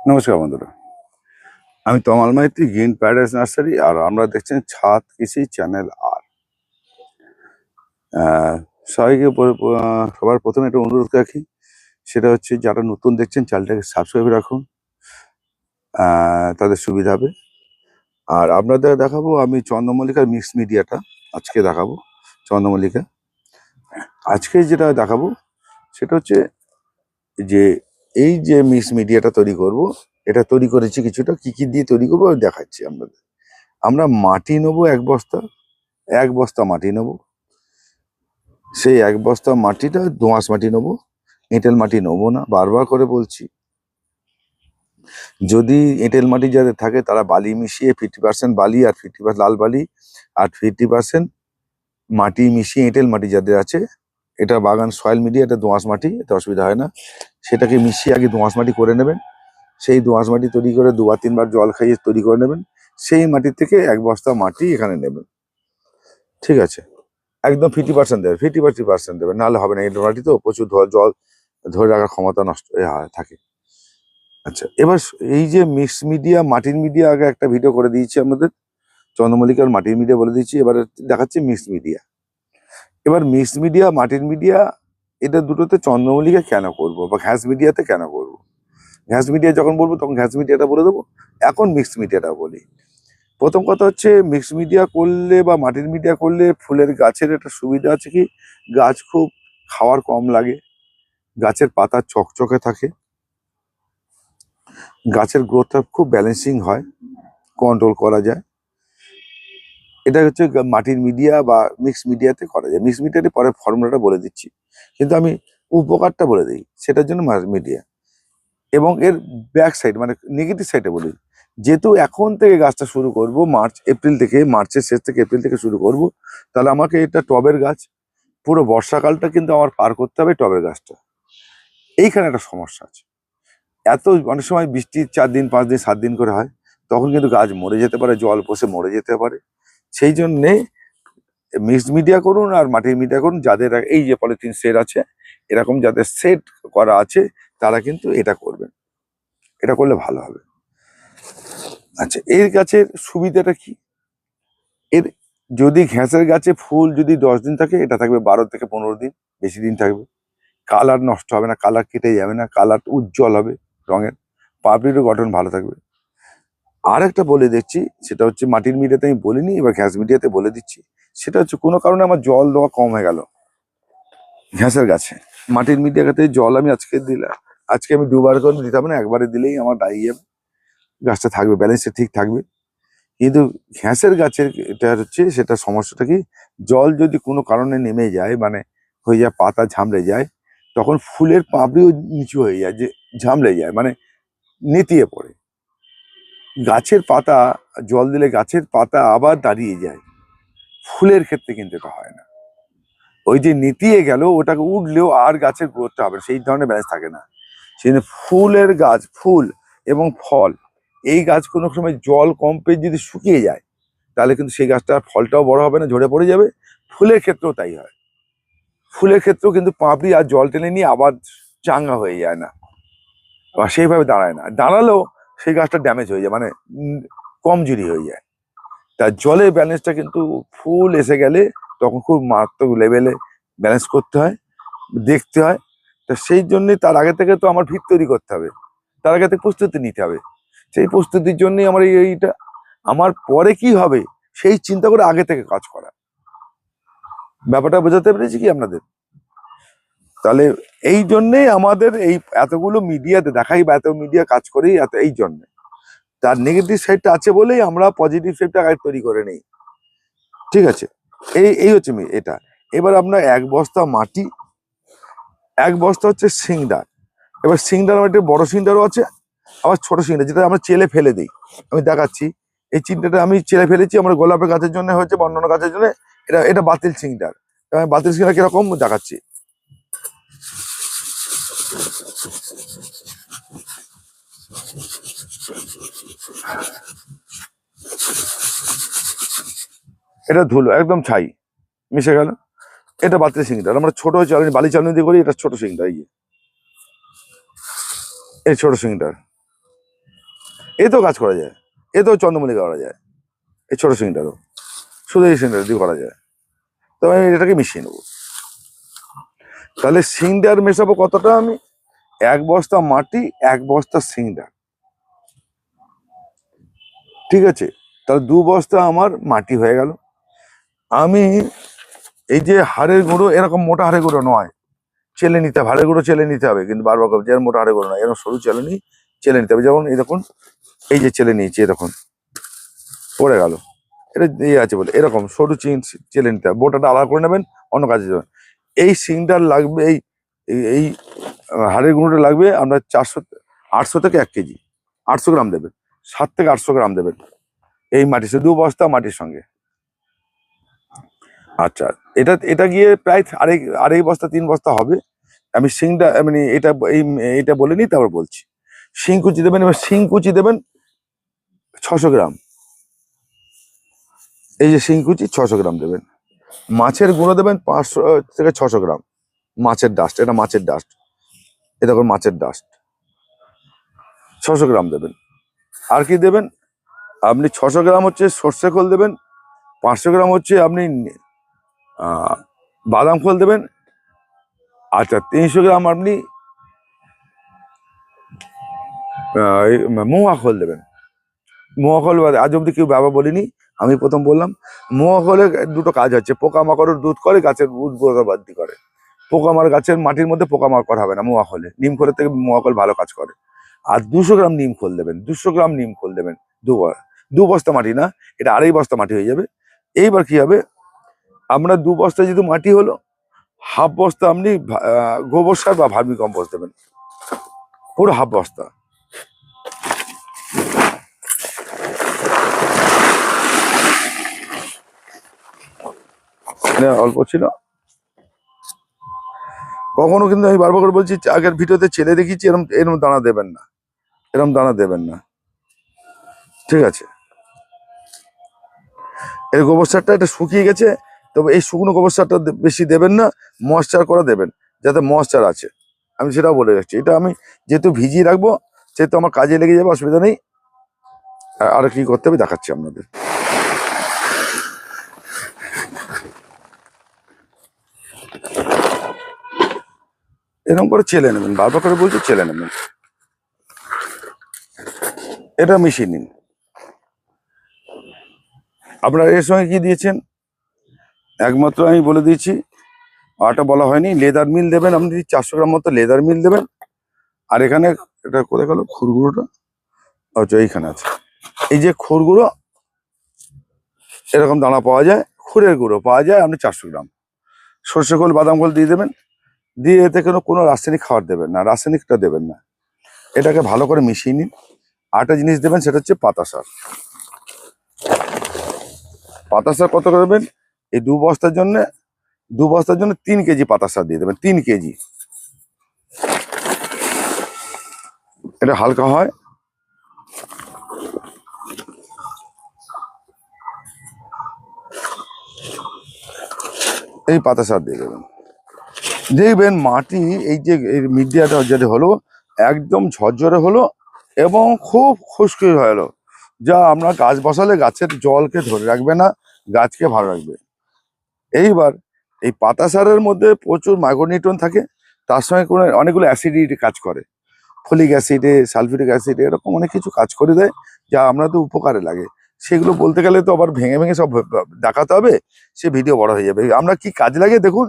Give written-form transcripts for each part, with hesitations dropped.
নমস্কার বন্ধুরা, আমি তমাল মাইতি, গ্রিন প্যারাডাইস নার্সারি। আর আমরা দেখছেন ছাদ কৃষি চ্যানেল। আর সবাইকে সবার প্রথমে একটা অনুরোধ রাখি, সেটা হচ্ছে যারা নতুন দেখছেন চ্যানেলটাকে সাবস্ক্রাইব রাখুন, তাদের সুবিধা হবে। আর আপনাদের দেখাবো আমি চন্দ্রমল্লিকার মিক্স মিডিয়াটা আজকে দেখাবো। চন্দ্রমল্লিকা আজকে যেটা দেখাবো সেটা হচ্ছে যে এই যে মিক্স মিডিয়াটা তৈরি করব, এটা তৈরি করেছি কিছুটা, কি কি দিয়ে তৈরি করবো আমি দেখাচ্ছি আপনাদের। আমরা মাটি নেবো এক বস্তা মাটি নেবো। সেই এক বস্তা মাটিটা দোআঁশ মাটি নেবো, এঁটেল মাটি নেবো না, বারবার করে বলছি। যদি এঁটেল মাটি যাদের থাকে তারা বালি মিশিয়ে 50% বালি আর 50% লাল বালি আর 50% মাটি মিশিয়ে, এঁটেল মাটি যাদের আছে, এটা বাগান সয়েল মিডিয়া, এটা দোআঁশ মাটি, এটা অসুবিধা হয় না, সেটাকে মিশিয়ে আগে দোআঁশ মাটি করে নেবেন। সেই দোআঁশ মাটি তৈরি করে 2-3 বার জল খাইয়ে তৈরি করে নেবেন। সেই মাটি থেকে এক বস্তা মাটি এখানে নেবেন, ঠিক আছে? একদম 50% দেবে, 50% দেবে, নাহলে হবে না। এঁটেল মাটি তো প্রচুর জল ধরে রাখার ক্ষমতা নষ্ট থাকে। আচ্ছা, এবার এই যে মিক্স মিডিয়া, মাটির মিডিয়া আগে একটা ভিডিও করে দিয়েছি আপনাদের, চন্দ্রমল্লিকার মাটির মিডিয়া বলে দিচ্ছি, এবার দেখাচ্ছি মিক্স মিডিয়া। এবার মিক্স মিডিয়া, মাটির মিডিয়া, এটা দুটোতে চন্দ্রমল্লিকা কেন করব বা ঘাস মিডিয়াতে কেন করব। ঘাস মিডিয়া যখন বলবো তখন ঘাস মিডিয়াটা বলে দেবো, এখন মিক্স মিডিয়াটা বলি। প্রথম কথা হচ্ছে, মিক্স মিডিয়া করলে বা মাটির মিডিয়া করলে ফুলের গাছের একটা সুবিধা আছে কি, গাছ খুব খাওয়ার কম লাগে, গাছের পাতা চকচকে থাকে, গাছের গ্রোথটা খুব ব্যালেন্সিং হয়, কন্ট্রোল করা যায়। এটা হচ্ছে মাটির মিডিয়া বা মিক্স মিডিয়াতে করা যায়। মিক্স মিডিয়াতে পরে ফর্মুলাটা বলে দিচ্ছি, কিন্তু আমি উপকারটা বলে দিই, সেটার জন্য মিডিয়া। এবং এর ব্যাক সাইড মানে নেগেটিভ সাইডে বলি, যেহেতু এখন থেকে গাছটা শুরু করব, মার্চের শেষ থেকে এপ্রিল থেকে শুরু করব, তাহলে আমাকে এটা টবের গাছ, পুরো বর্ষাকালটা কিন্তু আমার পার করতে হবে টবের গাছটা। এইখানে একটা সমস্যা আছে, অনেক সময় বৃষ্টি 4 দিন 5 দিন 7 দিন করে হয়, তখন কিন্তু গাছ মরে যেতে পারে, জল পচে মরে যেতে পারে। সেই জন্যে মিক্সড মিডিয়া করুন আর মাটির মিডিয়া করুন। যাদের এই যে পলিথিন সেট আছে, এরকম যাদের সেট করা আছে, তারা কিন্তু এটা করবেন, এটা করলে ভালো হবে। আচ্ছা, এর গাছের সুবিধাটা কি? এর যদি ঘ্যাসের গাছে ফুল যদি 10 দিন থাকে, এটা থাকবে 12 থেকে 15 দিন, বেশি দিন থাকবে। কালার নষ্ট হবে না, কালার কেটে যাবে না, কালার উজ্জ্বল হবে রঙের, পাপড়িরও গঠন ভালো থাকবে। আর একটা বলে দিচ্ছি, সেটা হচ্ছে মাটির মিডিয়াতে আমি বলিনি, এবার ঘ্যাস মিডিয়াতে বলে দিচ্ছি। সেটা হচ্ছে কোনো কারণে আমার জল দেওয়া কম হয়ে গেল ঘ্যাসের গাছে, মাটির মিডিয়াতে জল আমি আজকে আমি 2বার করে দিতে হবে না, একবারে দিলেই আমার দাঁড়িয়ে যাবে, গাছটা থাকবে, ব্যালেন্সটা ঠিক থাকবে। কিন্তু ঘ্যাসের গাছের এটা হচ্ছে, সেটা সমস্যাটা কি, জল যদি কোনো কারণে নেমে যায়, মানে হয়ে যায় পাতা ঝামড়ে যায়, তখন ফুলের পাপড়িও নিচু হয়ে যায়, যে ঝামড়ে যায় মানে নেতিয়ে পড়ে। গাছের পাতা জল দিলে গাছের পাতা আবার দাঁড়িয়ে যায়, ফুলের ক্ষেত্রে কিন্তু এটা হয় না। ওই যে নেতিয়ে গেল, ওটাকে উঠলেও আর গাছের গ্রোথটা হবে, সেই ধরনের ব্যালেন্স থাকে না। সেই জন্য ফুলের গাছ, ফুল এবং ফল, এই গাছ কোনো সময় জল কম পেয়ে যদি শুকিয়ে যায়, তাহলে কিন্তু সেই গাছটার ফলটাও বড় হবে না, ঝরে পড়ে যাবে। ফুলের ক্ষেত্রেও তাই হয়, ফুলের ক্ষেত্রেও কিন্তু পাপড়ি আর জল টেনে নিয়ে আবার চাঙ্গা হয়ে যায় না, বা সেইভাবে দাঁড়ায় না, দাঁড়ালেও সেই গাছটা ড্যামেজ হয়ে যায়, মানে কমজোরি হয়ে যায়। তার জলের ব্যালেন্সটা কিন্তু ফুল এসে গেলে তখন খুব মারাত্মক লেভেলে ব্যালেন্স করতে হয়, দেখতে হয়। তা সেই জন্যই তার আগে থেকে তো আমার ভিত তৈরি করতে হবে, তার আগে থেকে প্রস্তুতি নিতে হবে। সেই প্রস্তুতির জন্যই আমার এইটা, আমার পরে কি হবে সেই চিন্তা করে আগে থেকে কাজ করা। ব্যাপারটা বোঝাতে পেরেছি কি আপনাদের? তাহলে এই জন্যেই আমাদের এই এতগুলো মিডিয়াতে দেখাই বা এত মিডিয়া কাজ করেই এই জন্য, তার নেগেটিভ সাইডটা আছে বলেই আমরা পজিটিভ সাইডটা আগে তৈরি করে নেই, ঠিক আছে? এই হচ্ছে এটা। এবার আপনার এক বস্তা মাটি, এক বস্তা হচ্ছে সিংডার। এবার সিংডার আমার একটা বড় সিংডারও আছে, আবার ছোট সিংডার, যেটা আমরা চেলে ফেলে দিই। আমি দেখাচ্ছি, এই চিন্তাটা আমি চেলে ফেলেছি আমার গোলাপের গাছের জন্য হয়েছে বা অন্যান্য গাছের জন্য। এটা এটা বাতিল সিংডার। বাতিল সিংডার কিরকম দেখাচ্ছি। এটা ধুলো একদম ছাই মিশে গেল, এটা বাতিল সিংডার। আমরা ছোট চালনি, বালি চালনি দিয়ে করি, এটা ছোট সিংডার, এই ছোট সিংডার। এতেও কাজ করা যায়, এতেও চন্দ্রমল্লিকা করা যায়, এই ছোট সিলিন্ডারও শুধু এই সিলিন্ডার দিয়ে করা যায়। তবে আমি এটাকে মিশিয়ে নেবো। তাহলে সিলিন্ডার মেশাবো কতটা আমি, 1 বস্তা মাটি 1 বস্তা সিলিন্ডার, ঠিক আছে। তাহলে 2 বস্তা আমার মাটি হয়ে গেল। আমি এই যে হাড়ের গুঁড়ো, এরকম মোটা হাড়ের গুঁড়ো নয়, চেলে নিতে হবে, হাড়ের গুঁড়ো চেলে নিতে হবে, কিন্তু বারবার যে মোটা হাড়ের গুঁড়ো নয়, এরকম সরু চেলে চেলে নিতে হবে। যেমন এই দেখুন, এই যে চেলে নিয়েছি, এরকম পড়ে গেল, এটা ইয়ে আছে বলে এরকম সরু চেলে নিতে হবে, বোটাটা আলাদা করে নেবেন অন্য কাজে যাবেন। এই সিংটার লাগবে, এই এই হাড়ের গুঁড়োটা লাগবে আমরা 800 থেকে 1 কেজি, 800 গ্রাম দেবেন, 7 থেকে 800 গ্রাম দেবেন এই মাটির সঙ্গে, 2 বস্তা মাটির সঙ্গে। আচ্ছা, এটা গিয়ে প্রায় আড়াই বস্তা 3 বস্তা হবে। আমি শিংটা মানে এটা বলে নিই, তারপর বলছি। শিং কুচি দেবেন, এবার শিং কুচি দেবেন 600 গ্রাম, এই যে শিং কুচি 600 গ্রাম দেবেন। মাছের গুঁড়ো দেবেন 500 থেকে 600 গ্রাম, মাছের ডাস্ট, এটা মাছের ডাস্ট, এটা দেখুন মাছের ডাস্ট 600 গ্রাম দেবেন। আর কি দেবেন আপনি, 600 গ্রাম হচ্ছে সর্ষে খোল দেবেন, 500 গ্রাম হচ্ছে আপনি বাদাম খোল দেবেন। আচ্ছা, 300 গ্রাম আপনি মোয়া খোল দেবেন। মোয়া খোল আজ অব্দি কেউ বাবা বলিনি, আমি প্রথম বললাম। মোয়া খোলে দুটো কাজ হচ্ছে, পোকামাকড়ের দুধ করে, গাছের উর্বরতা বৃদ্ধি করে। গাছের মাটির মধ্যে পোকামাকড় হবে না মোয়া খোলে, নিম খোলের থেকে মোয়া খোল ভালো কাজ করে। আর 200 গ্রাম নিম খোল দেবেন, 200 গ্রাম নিম খোল দেবেন। 2 বস্তা মাটি না, এটা আড়াই বস্তা মাটি হয়ে যাবে। এইবার কি হবে, আমরা 2 বস্তা যেহেতু মাটি হলো, হাফ বস্তা আপনি গোবর সার বা ভার্মি কম্পোস্ট দেবেন, পুরো হাফ বস্তা। অল্প ছিল, কখনো কিন্তু আমি বারবার করে বলছি, আগের ভিডিওতে ছেলে দেখিয়েছি, এরম দানা দেবেন না, এরম দানা দেবেন না, ঠিক আছে। এই গোবর সারটা এটা শুকিয়ে গেছে, তবে এই শুকনো গোবর সারটা বেশি দেবেন না, ময়েশ্চার করা দেবেন, যাতে ময়েশ্চার আছে। আমি সেটাও বলে রাখছি, এটা আমি যেহেতু ভিজিয়ে রাখবো সেহেতু আমার কাজে লেগে যাবে, অসুবিধা নেই। আর কি করতে হবে দেখাচ্ছি আপনাদের। এরকম করে চেলে নেবেন, বারবার করে বলছি চেলে নেবেন, এটা মিশিয়ে নিন। আপনারা এর সঙ্গে কি দিয়েছেন, একমাত্র আমি বলে দিয়েছি, আটা বলা হয়নি, লেদার মিল দেবেন আপনি 400 গ্রাম মতো লেদার মিল দেবেন। আর এখানে এটা কোথায় গেল খুরগুঁড়োটা, আচ্ছা এইখানে আছে, এই যে খুরগুঁড়ো, এরকম দানা পাওয়া যায়, খুরের গুঁড়ো পাওয়া যায়, আপনি 400 গ্রাম। সর্ষে খোল বাদাম খোল দিয়ে দেবেন, দিয়ে এতে কোনো রাসায়নিক খাবার দেবেন না, রাসায়নিকটা দেবেন না। এটাকে ভালো করে মিশিয়ে নিন। আরেকটা জিনিস দেবেন, সেটা হচ্ছে পাতা সার। পাতা সার কত করবেন, এই 2 বস্তার জন্য 3 কেজি পাতা সার দিয়ে দেবেন, 3 কেজি। এটা হালকা হয়, এই পাতা সার দিয়ে দেবেন। দেখবেন মাটি, এই যে মিডিয়াটা যেটা হলো, একদম ঝরঝরে হলো এবং খুব খুশকি হয়ে এলো, যা আমরা গাছ বসালে গাছের জলকে ধরে রাখবে না, গাছকে ভালো রাখবে। এইবার এই পাতা সারের মধ্যে প্রচুর মাইক্রোনিউট্রিয়েন্ট থাকে, তার সঙ্গে অনেকগুলো অ্যাসিডিটি কাজ করে, ফলিক অ্যাসিডে, সালফিউরিক অ্যাসিড, এরকম অনেক কিছু কাজ করে দেয়, যা আমরা তো উপকারে লাগে। সেগুলো বলতে গেলে তো আবার ভেঙে ভেঙে সব দেখাতে হবে, সে ভিডিও বড় হয়ে যাবে। আমরা কি কাজ লাগে দেখুন,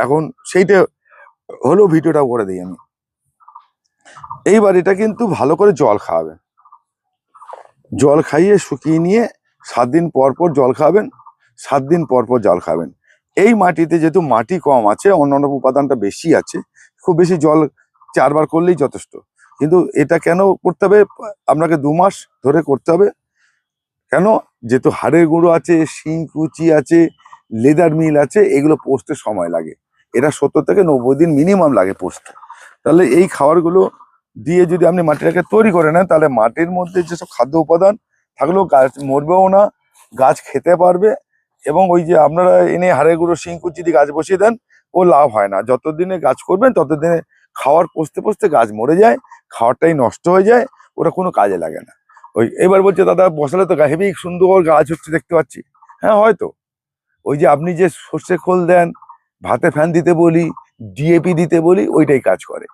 এখন সেইটা হলো, ভিডিওটা করে দিই আমি। এইবার এটা কিন্তু ভালো করে জল খাওয়াবেন, জল খাইয়ে শুকিয়ে নিয়ে 7 দিন পর পর জল খাওয়াবেন, 7 দিন পর পর জল খাবেন। এই মাটিতে যেহেতু মাটি কম আছে, অন্যান্য উপাদানটা বেশি আছে, খুব বেশি জল 4 বার করলেই যথেষ্ট। কিন্তু এটা কেন করতে হবে, আপনাকে 2 মাস ধরে করতে হবে। কেন, যেহেতু হাড়ের গুঁড়ো আছে, শিং কুচি আছে, লেদার মিল আছে, এগুলো পচতে সময় লাগে, এটা 70 থেকে 90 দিন মিনিমাম লাগে পচতে। তাহলে এই খাবারগুলো দিয়ে যদি আপনি মাটিটাকে তৈরি করে নেন, তাহলে মাটির মধ্যে যেসব খাদ্য উপাদান থাকলেও গাছ মরবেও না, গাছ খেতে পারবে। এবং ওই যে আপনারা এনে হাড়ের গুঁড়ো শিং কুচি দিয়ে গাছ বসিয়ে দেন, ও লাভ হয় না। যতদিনে গাছ করবেন ততদিনে খাওয়ার পচতে পচতে গাছ মরে যায়, খাওয়ারটাই নষ্ট হয়ে যায়, ওটা কোনো কাজে লাগে না। ওই এবার বলছে দাদা বসালে তো হেভি সুন্দর গাছ হচ্ছে দেখতে পাচ্ছি। হ্যাঁ হয়তো ওই যে আপনি যে সর্ষে খোল দেন, ভাতে ফ্যান দিতে বলি, ডিএপি দিতে বলি, ওইটাই কাজ করে,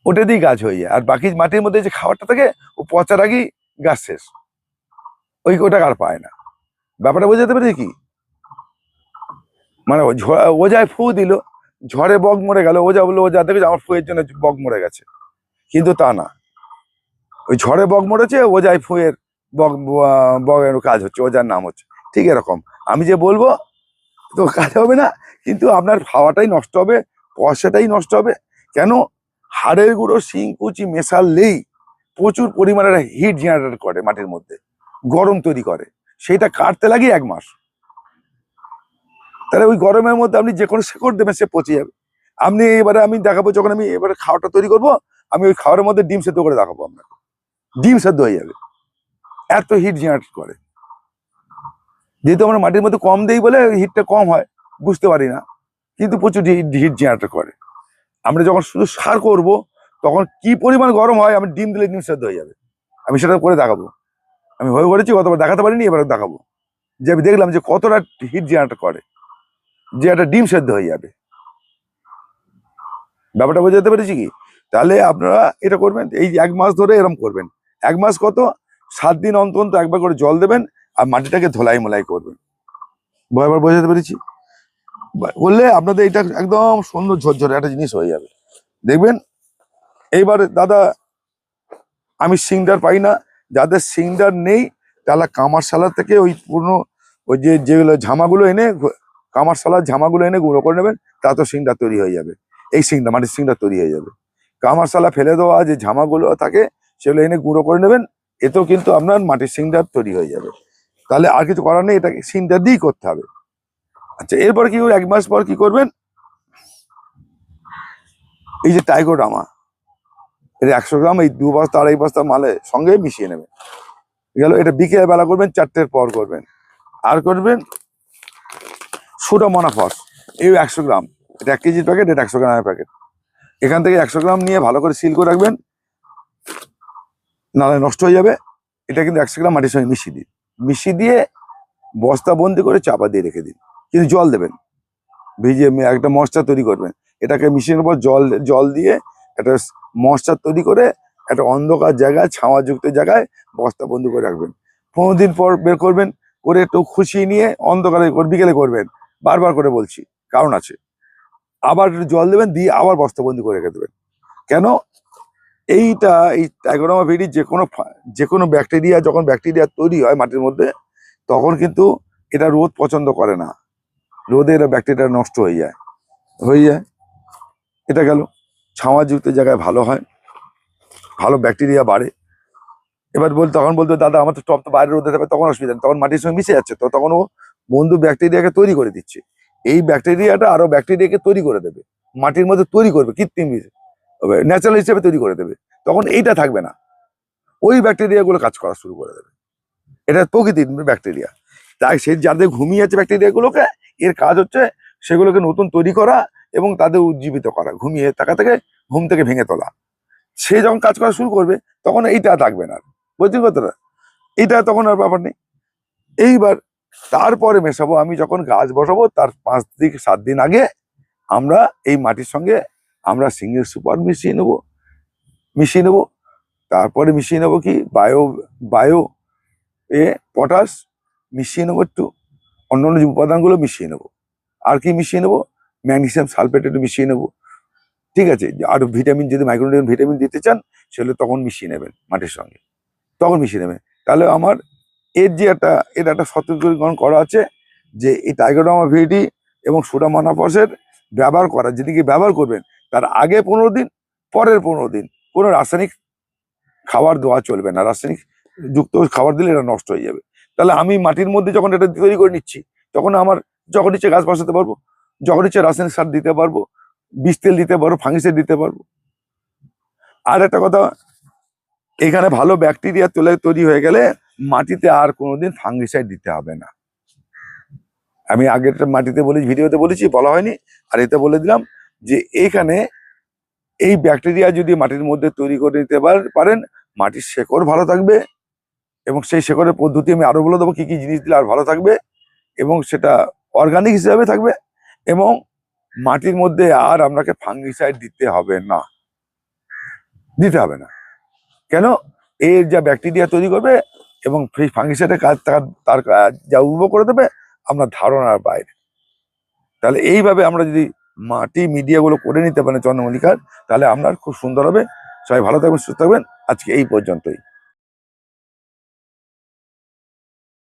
ওটা দিয়েই গাছ হয়ে যায়। আর বাকি মাটির মধ্যে যে খাবারটা থাকে ও পচার আগেই গাছ শেষ, ওটা আর পায় না। ব্যাপারটা বোঝাতে পেরেছি কি? মানে ও যায় ফু দিল, ঝড়ে বক মরে গেল, ওজা বললো ওজা দেখে আমার ফুয়ের জন্য বক মরে গেছে, কিন্তু তা না, ওই ঝড়ে বক মরেছে, ও যায় ফুয়ের বক বকের কাজ হচ্ছে, ওজার নাম হচ্ছে। ঠিক এরকম আমি যে বলবো তো কাজ হবে না, কিন্তু আপনার খাওয়াটাই নষ্ট হবে, পয়সাটাই নষ্ট হবে। কেন? হাড়ের গুঁড়ো শিংকুচি মেশালেই প্রচুর পরিমাণে হিট জেনারেট করে মাটির মধ্যে, গরম তৈরি করে, সেটা কাটতে লাগে 1 মাস। তাহলে ওই গরমের মধ্যে আপনি যে কোনো শেকড় দেবেন সে পচে যাবে। আপনি এবারে আমি দেখাবো, যখন আমি এবারে খাওয়াটা তৈরি করব, আমি ওই খাওয়ার মধ্যে ডিম সেদ্ধ করে দেখাবো আপনাকে, ডিম সেদ্ধ হয়ে যাবে, এত হিট জেনারেট করে। যেহেতু আমরা মাটির মধ্যে কম দেই বলে হিটটা কম হয়, বুঝতে পারি না, কিন্তু প্রচুর হিট জেনারেট করে। আমরা যখন শুধু সার করব তখন কি পরিমাণ গরম হয়, আমি ডিম দিলে ডিম সেদ্ধ হয়ে যাবে। আমি সেটা করে দেখাবো, আমি হয়ে করেছি, কতবার দেখাতে পারিনি, এবার দেখাবো যে আমি দেখলাম যে কতটা হিট জেনারেট করে, যে একটা ডিম সেদ্ধ হয়ে যাবে। ব্যাপারটা বোঝাতে পেরেছি কি? তাহলে আপনারা এটা করবেন, এই 1 মাস ধরে এরকম করবেন। 1 মাস কত, 7 দিন অন্তর অন্তর একবার করে জল দেবেন, আর মাটিটাকে ধোলাই মোলাই করবেন। এবার বোঝাতে পেরেছি? করলে আপনাদের এটা একদম সুন্দর ঝরঝরে একটা জিনিস হয়ে যাবে, দেখবেন। এইবার দাদা আমি সিংডার পাই না, যাদের সিংডার নেই তারা কামারশালা থেকে ওই পুরনো ওই যেগুলো ঝামাগুলো এনে, কামারশালার ঝামাগুলো এনে গুঁড়ো করে নেবেন, তা তো সিংডার তৈরি হয়ে যাবে। এই সিংডার মাটির সিংডার তৈরি হয়ে যাবে। কামারশালা ফেলে দেওয়া যে ঝামাগুলো থাকে সেগুলো এনে গুঁড়ো করে নেবেন, এতেও কিন্তু আপনার মাটির সিংডার তৈরি হয়ে যাবে। তাহলে আর কিছু করার নেই, এটাকে সিংডার দিয়েই করতে হবে। আচ্ছা, এরপর কি 1 মাস পর কি করবেন? এই যে টাইকোডার্মা, এটা 100 গ্রাম এই 2 বস্তা 2.5 বস্তা মালে সঙ্গে মিশিয়ে নেবেন। গেল, এটা বিকেল বেলা করবেন, 4টের পর করবেন। আর করবেন সুডোমোনাস, এই 100 গ্রাম, এটা 1 কেজির প্যাকেট, এটা 100 গ্রামের প্যাকেট। এখান থেকে 100 গ্রাম নিয়ে ভালো করে সিল করে রাখবেন, নাহলে নষ্ট হয়ে যাবে। এটা কিন্তু 100 গ্রাম মাটির সঙ্গে মিশিয়ে দিয়ে বস্তা বন্দি করে চাপা দিয়ে রেখে দিন, কিন্তু জল দেবেন, ভিজিয়ে একটা মশলা তৈরি করবেন। এটাকে মিশিয়ে নেবো, জল দিয়ে একটা মশলা তৈরি করে একটা অন্ধকার জায়গায়, ছাওয়াযুক্ত জায়গায় বস্তা বন্দি করে রাখবেন। 15 দিন পর বের করবেন, করে একটু খুশিয়ে নিয়ে অন্ধকারে বিকেলে করবেন। বারবার করে বলছি, কারণ আছে। আবার একটু জল দেবেন, দিয়ে আবার বস্তা বন্দি করে রেখে দেবেন। কেন? এই টাইকোডার্মা ভিডি যে কোনো ব্যাকটেরিয়া, যখন ব্যাকটেরিয়া তৈরি হয় মাটির মধ্যে, তখন কিন্তু এটা রোদ পছন্দ করে না, রোদে এটা ব্যাকটেরিয়া নষ্ট হয়ে যায়। এটা গেল, ছাওয়াযুক্ত জায়গায় ভালো হয়, ভালো ব্যাকটেরিয়া বাড়ে। এবার তখন বলতো দাদা আমার তো টপ তো বাইরে রোদে থাকবে, তখন অসুবিধা নেই, তখন মাটির সঙ্গে মিশে যাচ্ছে, তো তখন ও বন্ধু ব্যাকটেরিয়াকে তৈরি করে দিচ্ছে। এই ব্যাকটেরিয়াটা আরো ব্যাকটেরিয়াকে তৈরি করে দেবে, মাটির মধ্যে তৈরি করবে, কৃত্রিম ন্যাচারাল হিসেবে তৈরি করে দেবে। তখন এইটা থাকবে না, ওই ব্যাকটেরিয়া গুলো কাজ করা শুরু করে দেবে। এটা প্রকৃতির ব্যাকটেরিয়া। তাই সে যাদের ঘুমিয়ে আছে ব্যাকটেরিয়া গুলোকে, এর কাজ হচ্ছে সেগুলোকে নতুন তৈরি করা এবং তাদের উজ্জীবিত করা, ঘুমিয়ে থাকা থেকে ঘুম থেকে ভেঙে তোলা। সে যখন কাজ করা শুরু করবে তখন এইটা থাকবে না, বুঝতে কথাটা? এইটা তখন আর ব্যাপার নেই। এইবার তারপরে মেশাবো, আমি যখন গাছ বসাবো তার 5 থেকে 7 দিন আগে আমরা এই মাটির সঙ্গে আমরা সিঙ্গেল সুপার মিশিয়ে নেবো। তারপরে মিশিয়ে নেবো কি বায়ো পটাশ মিশিয়ে নেবো, একটু অন্যান্য যে উপাদানগুলো মিশিয়ে নেবো। আর কি মিশিয়ে নেবো? ম্যাগনেসিয়াম সালফেট একটু মিশিয়ে নেবো। ঠিক আছে, আর ভিটামিন, যদি মাইক্রোনিউট্রিয়েন্ট ভিটামিন দিতে চান সেগুলো তখন মিশিয়ে নেবেন মাটির সঙ্গে, তখন মিশিয়ে নেবেন। তাহলে আমার এর একটা সতর্কীকরণ করা আছে যে এই টাইকোডার্মা ভিডি এবং সুডোমোনাসের ব্যবহার করা, যেদিকে ব্যবহার করবেন তার আগে 15 দিন, পরের 15 দিন কোনো রাসায়নিক খাবার দেওয়া চলবে না। রাসায়নিক যুক্ত খাবার দিলে এটা নষ্ট হয়ে যাবে। তাহলে আমি মাটির মধ্যে যখন এটা তৈরি করে নিচ্ছি, তখন আমার যখন ইচ্ছে গাছ বসাতে পারবো, যখন ইচ্ছে রাসায়নিক সার দিতে পারবো, বীজ তেল দিতে পারবো, ফাঙ্গিসাইড দিতে পারবো। আর একটা কথা, এখানে ভালো ব্যাকটেরিয়া তৈরি হয়ে গেলে মাটিতে আর কোনোদিন ফাঙ্গিসাইড দিতে হবে না। আমি আগের মাটিতে ভিডিওতে বলেছি, বলা হয়নি, আর এতে বলে দিলাম যে এখানে এই ব্যাকটেরিয়া যদি মাটির মধ্যে তৈরি করে নিতে পারেন, মাটির শেকড় ভালো থাকবে। এবং সেই শেকড়ের পদ্ধতি আমি আরো বলে দেবো কি কি জিনিস দিলে আর ভালো থাকবে, এবং সেটা অর্গানিক হিসাবে থাকবে। এবং মাটির মধ্যে আর আপনাকে ফাঙ্গিসাইড দিতে হবে না। কেন? এর যা ব্যাকটেরিয়া তৈরি করবে এবং সেই ফাঙ্গিসাইডের কাজ তার কাজ যা উর্বর করে দেবে আপনার ধারণার বাইরে। তাহলে এইভাবে আমরা যদি মাটি মিডিয়াগুলো করে নিতে পারেন চন্দ্রমল্লিকার, তাহলে আপনার খুব সুন্দর হবে। সবাই ভালো থাকবেন, সুস্থ থাকবেন। আজকে এই পর্যন্তই।